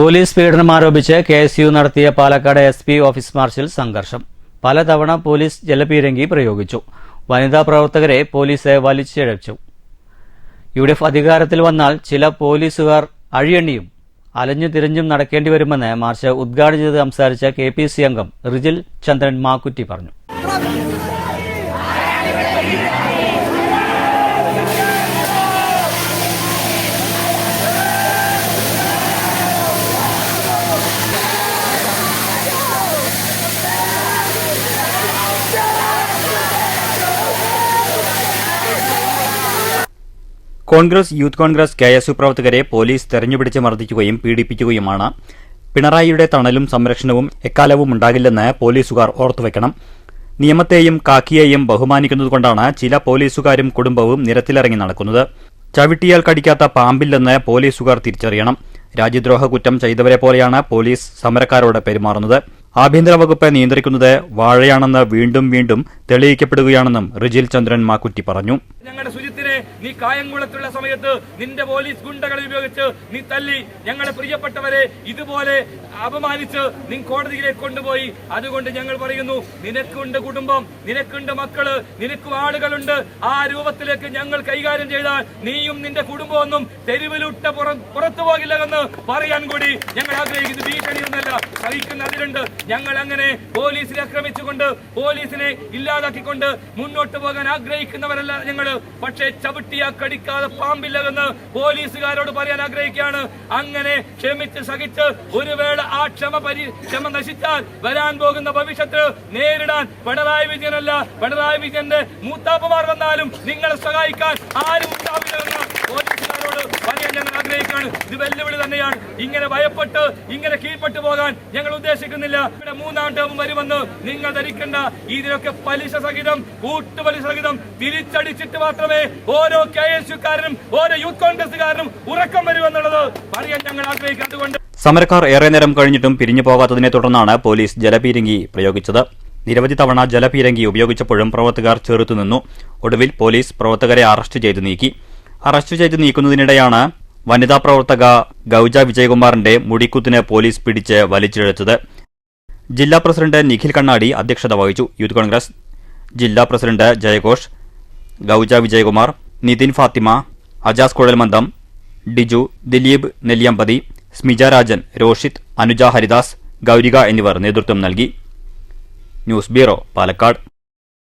Police പീഡനം ആരോപിച്ച് KSU നടത്തിയ പാലക്കാട് എസ്പി ഓഫീസ് മാർച്ചിൽ സംഘർഷം. പലതവണ പോലീസ് ജലപീരങ്കി പ്രയോഗിച്ചു. വനിതാ പ്രവർത്തകരെ പോലീസ് വലിച്ചിഴച്ചു. യുഡിഎഫ് അധികാരത്തിൽ വന്നാൽ ചില പോലീസുകാർ അഴിയണിയും അലഞ്ഞു തിരിഞ്ഞും നടക്കേണ്ടി വരുമെന്ന് മാർച്ച് ഉദ്ഘാടനം ചെയ്ത് സംസാരിച്ച കെപിസി അംഗം റിജിൽ ചന്ദ്രൻ മാക്കുറ്റി പറഞ്ഞു. കോൺഗ്രസ്, യൂത്ത് കോൺഗ്രസ്, കെഎസ്യു പ്രവർത്തകരെ പോലീസ് തെരഞ്ഞുപിടിച്ച് മർദ്ദിക്കുകയും പീഡിപ്പിക്കുകയുമാണ്. പിണറായിയുടെ തണലും സംരക്ഷണവും എക്കാലവും ഉണ്ടാകില്ലെന്ന് പോലീസുകാർ ഓർത്തുവെക്കണം. നിയമത്തെയും കാക്കിയെയും ബഹുമാനിക്കുന്നതുകൊണ്ടാണ് ചില പോലീസുകാരും കുടുംബവും നിരത്തിലിറങ്ങി നടക്കുന്നത്. ചവിട്ടിയാൽ കടിക്കാത്ത പാമ്പില്ലെന്ന് പോലീസുകാർ തിരിച്ചറിയണം. രാജ്യദ്രോഹ കുറ്റം ചെയ്തവരെ പോലെയാണ് പോലീസ് സമരക്കാരോട് പെരുമാറുന്നത്. ആഭ്യന്തര വകുപ്പ് നിയന്ത്രിക്കുന്നത് വാഴയാണെന്ന് വീണ്ടും വീണ്ടും തെളിയിക്കപ്പെടുകയാണെന്നും റിജിൽ ചന്ദ്രൻ മാക്കുറ്റി പറഞ്ഞു. ഞങ്ങളുടെ സുജിത്തിനെ നീ കായംകുളത്തുള്ള സമയത്ത് നിന്റെ പോലീസ് ഗുണ്ടകളെ ഉപയോഗിച്ച് നീ തല്ലി. ഞങ്ങളുടെ പ്രിയപ്പെട്ടവരെ ഇതുപോലെ അപമാനിച്ച് നീ കോടതിയിലേക്ക് കൊണ്ടുപോയി. അതുകൊണ്ട് ഞങ്ങൾ പറയുന്നു, നിനക്കുണ്ട് കുടുംബം, നിനക്കുണ്ട് മക്കള്, നിനക്കും ആളുകളുണ്ട്. ആ രൂപത്തിലേക്ക് ഞങ്ങൾ കൈകാര്യം ചെയ്താൽ നീയും നിന്റെ കുടുംബമൊന്നും തെരുവിലുട്ട പുറത്തു പോകില്ല എന്ന് പറയാൻ കൂടി ഞങ്ങൾ ആഗ്രഹിക്കുന്നു. ഭീഷണിയൊന്നല്ല, സഹിക്കുന്ന അതിലുണ്ട്. ഞങ്ങൾ അങ്ങനെ പോലീസിനെ ആക്രമിച്ചുകൊണ്ട് പോലീസിനെ ഇല്ലാതാക്കിക്കൊണ്ട് മുന്നോട്ട് പോകാൻ ആഗ്രഹിക്കുന്നവരല്ല ഞങ്ങൾ. പക്ഷേ ചവിട്ടിയാ കടിക്കാതെ പാമ്പില്ലെന്ന് പോലീസുകാരോട് പറയാൻ ആഗ്രഹിക്കുകയാണ്. അങ്ങനെ ക്ഷമിച്ച് സഹിച്ച് ഒരു വേള ആ ക്ഷമ നശിച്ചാൽ വരാൻ പോകുന്ന ഭവിഷ്യത്ത് നേരിടാൻ പിണറായി വിജയനല്ല, പിണറായി വിജയന്റെ മൂത്താപ്പമാർ വന്നാലും നിങ്ങളെ സഹായിക്കാൻ ആരും ഉണ്ടാവില്ലെന്ന് പോലീസുകാരോട് പറയാൻ ഞങ്ങൾ ആഗ്രഹിക്കുകയാണ്. ഇത് വെല്ലുവിളി തന്നെയാണ്. ഇങ്ങനെ ഭയപ്പെട്ട് ഇങ്ങനെ കീഴ്പ്പെട്ടു പോകാൻ ഞങ്ങൾ ഉദ്ദേശിക്കുന്നില്ല. ഇവിടെ മൂന്നാം ടേം വരുമെന്ന് നിങ്ങൾ ധരിക്കേണ്ട. ഇതിനൊക്കെ പലിശ സഹിതം, കൂട്ടുപലിശ സഹിതം തിരിച്ചടിച്ചിട്ട് മാത്രമേ ഓരോ കെഎസ്യുക്കാരനും ഓരോ യൂത്ത് കോൺഗ്രസുകാരനും ഉറക്കം വരുമെന്നുള്ളത് പറയാൻ ഞങ്ങൾ ആഗ്രഹിക്കുന്നത്. അതുകൊണ്ട് സമരക്കാർ ഏറെ നേരം കഴിഞ്ഞിട്ടും പിരിഞ്ഞു പോകാത്തതിനെ തുടർന്നാണ് പോലീസ് ജലപീരങ്കി പ്രയോഗിച്ചത്. നിരവധി തവണ ജലപീരങ്കി ഉപയോഗിച്ചപ്പോഴും പ്രവർത്തകർ ചെറുത്തുനിന്നു. ഒടുവിൽ പോലീസ് പ്രവർത്തകരെ അറസ്റ്റ് ചെയ്ത് നീക്കുന്നതിനിടെയാണ് വനിതാ പ്രവർത്തക ഗൌജ വിജയകുമാറിന്റെ മുടിക്കുത്തിന് പോലീസ് പിടിച്ച് വലിച്ചിഴച്ചത്. ജില്ലാ പ്രസിഡന്റ് നിഖിൽ കണ്ണാടി അധ്യക്ഷത വഹിച്ചു. യൂത്ത് കോൺഗ്രസ് ജില്ലാ പ്രസിഡന്റ് ജയഘോഷ്, ഗൌജ വിജയകുമാർ, നിതിൻ ഫാത്തിമ, അജാസ് കുഴൽമന്ദം, ഡിജു, ദിലീപ് നെല്ലിയമ്പതി, സ്മിജ രാജൻ, രോഷിത്, അനുജ ഹരിദാസ്, ഗൌരിക എന്നിവർ നേതൃത്വം നൽകി. News bureau, Palakkad.